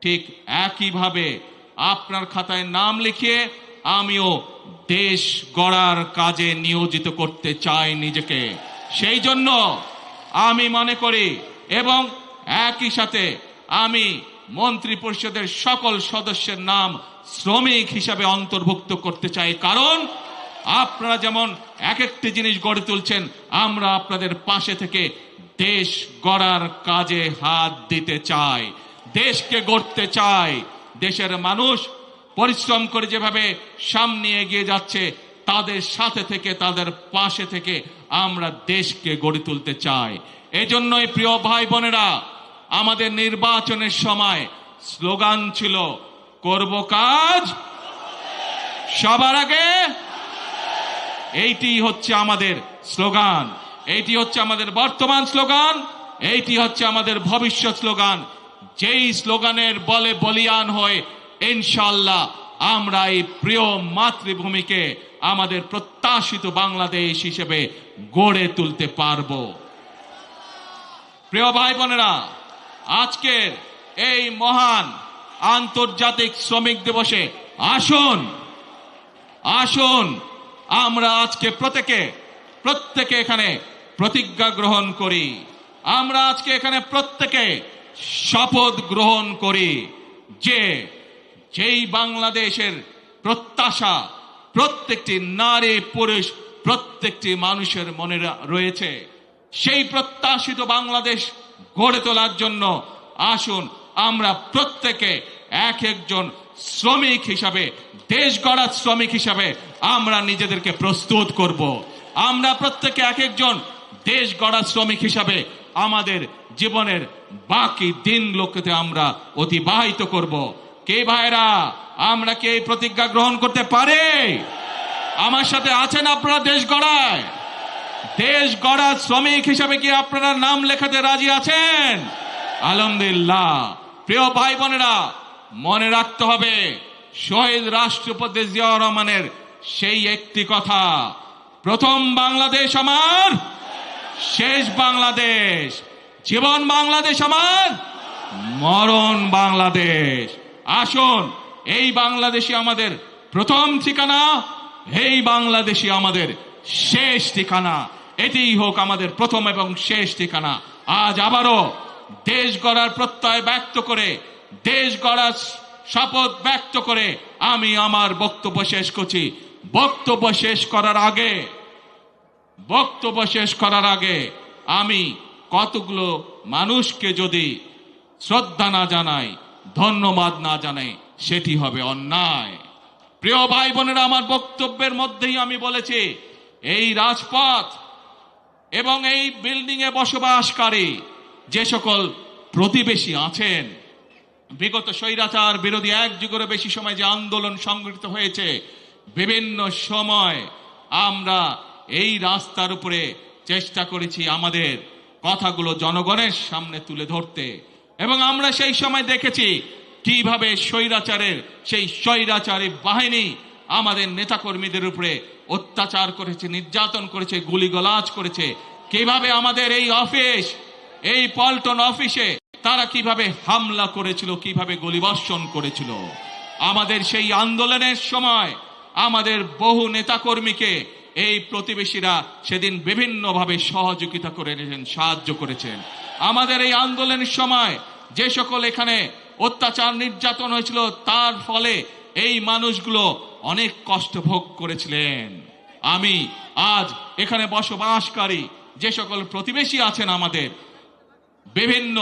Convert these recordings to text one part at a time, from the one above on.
ঠিক একইভাবে আপনার খাতায় নাম লিখিয়ে আমিও দেশ গড়ার কাজে নিয়োজিত করতে চাই নিজেকে। সেই জন্য আমি মনে করি এবং একই সাথে আমি মন্ত্রী পরিষদের সকল সদস্যের নাম শ্রমিক হিসাবে অন্তর্ভুক্ত করতে চাই। কারণ আপনারা যেমন এক একটি জিনিস গড়ে তুলছেন, আমরা আপনাদের পাশে থেকে দেশ গড়ার কাজে হাত দিতে চাই, দেশকে গড়তে চাই। দেশের মানুষ পরিশ্রম করে যেভাবে সামনে এগিয়ে যাচ্ছে, তাদের সাথে থেকে তাদের পাশে থেকে আমরা দেশকে গড়ে তুলতে চাই। এজন্যই প্রিয় ভাই বোনেরা, আমাদের নির্বাচনের সময় স্লোগান ছিল করব কাজ সবার আগে। এইটি হচ্ছে আমাদের স্লোগান, এইটি হচ্ছে আমাদের বর্তমান স্লোগান, এইটি হচ্ছে আমাদের ভবিষ্যৎ স্লোগান। যেই স্লোগানের বলে বলিয়ান হয়ে ইনশাআল্লাহ আমরা এই প্রিয় মাতৃভূমিকে আমাদের প্রত্যাশিত বাংলাদেশ হিসেবে গড়ে তুলতে পারব। প্রিয় ভাই বোনেরা, আজকের এই মহান আন্তর্জাতিক শ্রমিক দিবসে আসুন আসুন আমরা আজকে প্রত্যেকে এখানে প্রতিজ্ঞা গ্রহণ করি। আমরা আজকে এখানে প্রত্যেকে শপথ গ্রহণ করি যে যেই বাংলাদেশের প্রত্যাশা প্রত্যেকটি নারী পুরুষ প্রত্যেকটি মানুষের মনে রয়েছে, সেই প্রত্যাশিত বাংলাদেশ গড়ে তোলার জন্য আসুন আমরা প্রত্যেকে এক একজন শ্রমিক হিসাবে, দেশ গড়ার শ্রমিক হিসাবে আমরা নিজেদেরকে প্রস্তুত করব। আমরা প্রত্যেকে এক একজন দেশ গড়ার শ্রমিক হিসাবে আমাদের জীবনের বাকি দিনগুলোকে আমরা অতিবাহিত করব। কে ভাইরা, আমরা কি এই প্রতিজ্ঞা গ্রহণ করতে পারি? আমার সাথে আছেন আপনারা দেশ গড়ায়? দেশ গড়ার শ্রমিক হিসাবে কি আপনারা নাম লেখাতে রাজি আছেন? আলহামদুলিল্লাহ। প্রিয় ভাই বোনেরা, মনে রাখতে হবে শহীদ রাষ্ট্রপতি জিয়াউর রহমানের সেই একটি কথা, প্রথম বাংলাদেশ আমার, শেষ বাংলাদেশ। জীবন বাংলাদেশ আমার, মরণ বাংলাদেশ। আসুন এই বাংলাদেশই আমাদের প্রথম ঠিকানা, এই বাংলাদেশই আমাদের শেষ ঠিকানা। এটিই হোক আমাদের প্রথম এবং শেষ ঠিকানা। আজ আবারও দেশ গড়ার প্রত্যয় ব্যক্ত করে, দেশ গড়ার শপথ ব্যক্ত করে আমি আমার বক্তব্য শেষ করছি। বক্তব্য শেষ করার আগে আমি কতগুলো মানুষকে যদি শ্রদ্ধা না জানাই, ধন্যবাদ না জানাই, সেটি হবে অন্যায়। প্রিয় ভাই বোনেরা, আমার বক্তব্যের মধ্যেই আমি বলেছি এই রাজপথ এবং এই বিল্ডিং এ বসবাসকারী যে সকল প্রতিবেশী আছেন, বিগত স্বৈরাচার বিরোধী এক যুগেরও বেশি সময় যে আন্দোলন সংগঠিত হয়েছে, বিভিন্ন সময় আমরা এই রাস্তার উপরে চেষ্টা করেছি আমাদের কথাগুলো জনগণের সামনে তুলে ধরতে, এবং আমরা সেই সময় দেখেছি কিভাবে সেই স্বৈরাচারী বাহিনী আমাদের নেতাকর্মীদের উপরে অত্যাচার করেছে, নির্যাতন করেছে, গুলিগালাজ করেছে। কিভাবে আমাদের এই অফিস, এই পল্টন অফিসে তারা কিভাবে হামলা করেছিল, কিভাবে গুলিবর্ষণ করেছিল। আমাদের সেই আন্দোলনের সময় আমাদের বহু নেতাকর্মীকে এই প্রতিবেশীরা সেদিন বিভিন্নভাবে সহযোগিতা করেছেন, সাহায্য করেছেন। আমাদের এই আন্দোলনের সময় যে সকল এখানে অত্যাচার নির্যাতন হয়েছিল, তার ফলে এই মানুষগুলো অনেক কষ্ট ভোগ করেছিলেন। আমি আজ এখানে বসবাসকারী যে সকল প্রতিবেশী আছেন, আমাদের বিভিন্ন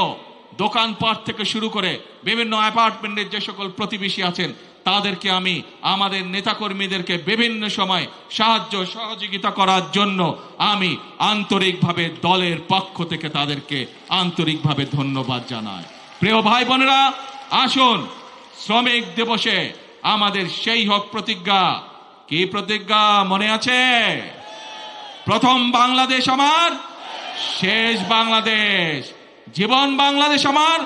দোকানপাট থেকে শুরু করে বিভিন্ন অ্যাপার্টমেন্টের যে সকল প্রতিবেশী আছেন, তাদেরকে আমি, আমাদের নেতাকর্মীদেরকে বিভিন্ন সময় সাহায্য সহযোগিতা করার জন্য আমি আন্তরিকভাবে দলের পক্ষ থেকে তাদেরকে আন্তরিকভাবে ধন্যবাদ জানাই। প্রিয় ভাই বোনেরা, আসুন শ্রমিক দিবসে আমাদের সেই হোক প্রতিজ্ঞা। কি প্রতিজ্ঞা মনে আছে? প্রথম বাংলাদেশ আমার, শেষ বাংলাদেশ। জীবন বাংলাদেশ আমার,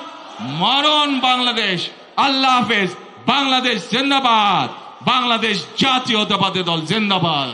মরণ বাংলাদেশ। আল্লাহ হাফেজ। বাংলাদেশ জিন্দাবাদ। বাংলাদেশ জাতীয়তাবাদী দল জিন্দাবাদ।